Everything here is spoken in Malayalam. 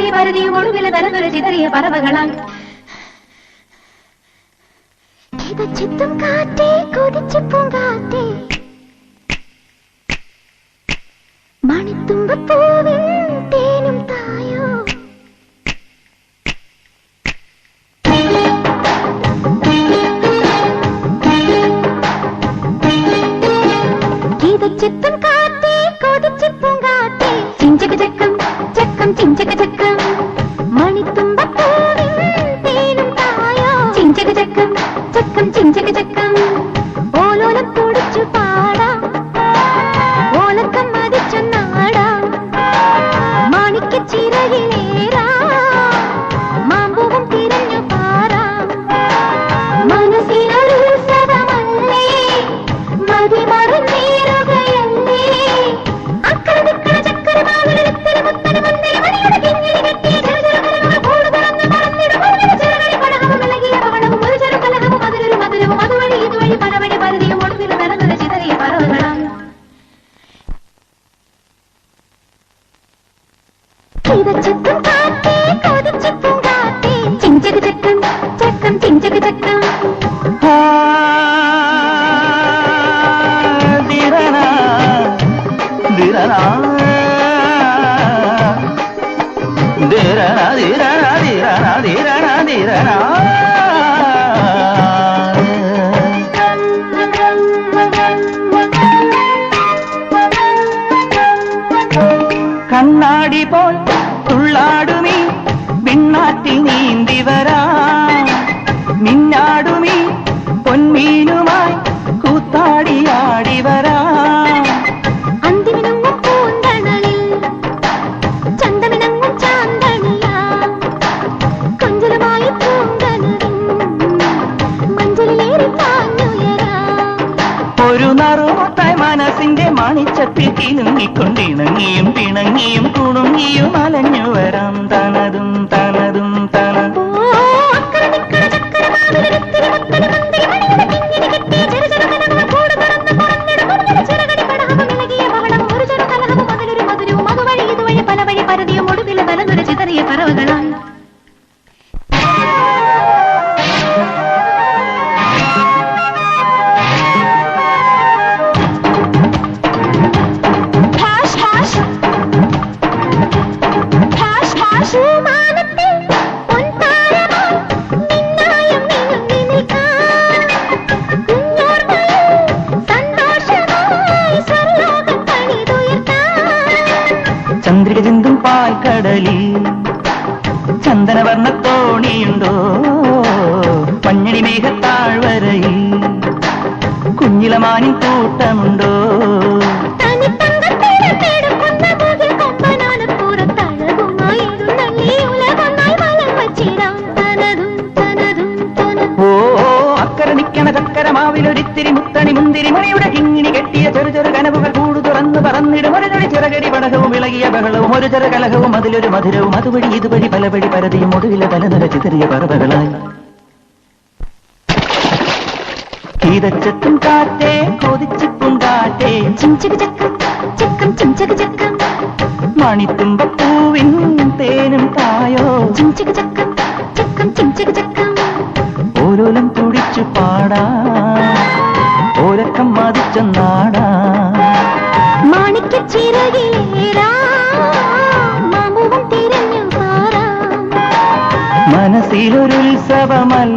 പലവഴി പരതിയും ഒടുവിലെ തലതുര ചിതറിയ പറവകളാൽ ചിത്തും കാറ്റേ കൊതിച്ചു പൂങ്കാറ്റേ മണിത്തുമ്പൂവിൻ തേനും തായോ ചിത്തും കാറ്റേ കൊതിച്ചു പൂങ്കാറ്റേ ചിഞ്ചക ചക്കം ചക്കം ചിഞ്ചക ചക്കം മണിത്തുമ്പൂവിൻ തേനും തായോ ചിഞ്ചക ചക്കം ചക്കം ചിഞ്ചക ചക്കം ഓലോലം പൊടിച്ചു പാടാം ഓലക്കം മതിച്ചു നാടാം മാണിക്ക ചിറകിലേറാ മാമ്പൂവും തിരഞ്ഞു പാറാം മനസ്സിലൊരു ഉത്സവമല്ലേ മതി മറന്നേറുകയല്ലേ അക്കരദിക്കണ ചക്കരമാവിടത്തിലെ മുത്തന മന്ദിര മണിയുടെ കിങ്ങിണി കെട്ടിയ ചെറുചെറുകരങ്ങൾ കൂട് തുറന്ന് പറന്നിടും ചെറുകടി പടഹവും വിളകിയ പവളവും ഒരു ചെറുകലഹവും അതിലൊരു മധുരവും അതുവഴി ഇതുവഴി പലവഴി പരതിയും ഒടുവിൽ നിറഞ്ഞുര ചിതറിയ പറവകളാം ചിത്തും കാറ്റേ കൊതിച്ചു പൂങ്കാറ്റേ ചിഞ്ചക ചക്കം ചക്കം ചിഞ്ചക ചക്കം കണ്ണാടി പോൽ തുള്ളാടുമീ വിണ്ണാറ്റിൽ നീന്തി വരാ മിന്നാടുമീ പൊന്മീനുമായി കൂത്താടിയാടി വരാ അന്തിമിനങ്ങും പൂന്തണലിൽ ചന്തമിനങ്ങും ചാന്തണിയാ കൊഞ്ചലുമായി പൂങ്കനവിൻ മഞ്ചലിലേറി താങ്ങുയരാ ഒരു നറുമുട്ടായി മനസ്സിന്റെ മണിച്ചത്തിൽ കിലുങ്ങിക്കൊണ്ടിണങ്ങിയും പിണങ്ങിയും കുണുങ്ങിയും അലഞ്ഞു വരാം തനതും തനതും തന പലവഴി പരതിയും ഒടുവിലെ തലതുര ചിതറിയ പറവകളാൽ ചന്ദ്രിക ചിന്തും പാൽക്കടലിൽ ചന്ദനവർണ്ണത്തോണിയുണ്ടോ മഞ്ഞണി മേഘത്താഴ്വരയിൽ കുഞ്ഞിലമാനിൻ കൂട്ടമുണ്ടോ ഓ അക്കര നിക്കണ ചക്കരമാവിലൊരിത്തിരി മുത്തണി മുന്തിരി മണിയുടെ കിങ്ങിണി കെട്ടിയ ചെറു ചെറു കനവുകൾ കൂട് തുറന്ന് പറന്നിടും ഒരു നൊടി ചിറകടി പടഹവും വിളകിയ ബഹളവും ഒരു ചെറു കലഹവും അതിലൊരു മധുരവും അതുവഴി ഇതുവഴി പലവഴി പരതിയും ഒടുവിലെ തലനിര ചിതറിയ പറവകളായി കീതച്ചത്തും കാറ്റേ കൊതിച്ചു പൂങ്കാറ്റേ ചിഞ്ചക ചക്കം ചക്കം ചിഞ്ചക ചക്കം മണിത്തുമ്പൂവിൻ തേനും തായോ ചിഞ്ചക ചക്കം ചക്കം ചിഞ്ചക ചക്കം ഓരോലം തുടിച്ചു പാടാ ഓരക്കം മതിച്ച നാടാ മാണിക്ക ചിറകിലേറാ മാമ്പൂവും തിരഞ്ഞു പാറാം മനസ്സിലൊരുത്സവമല്ല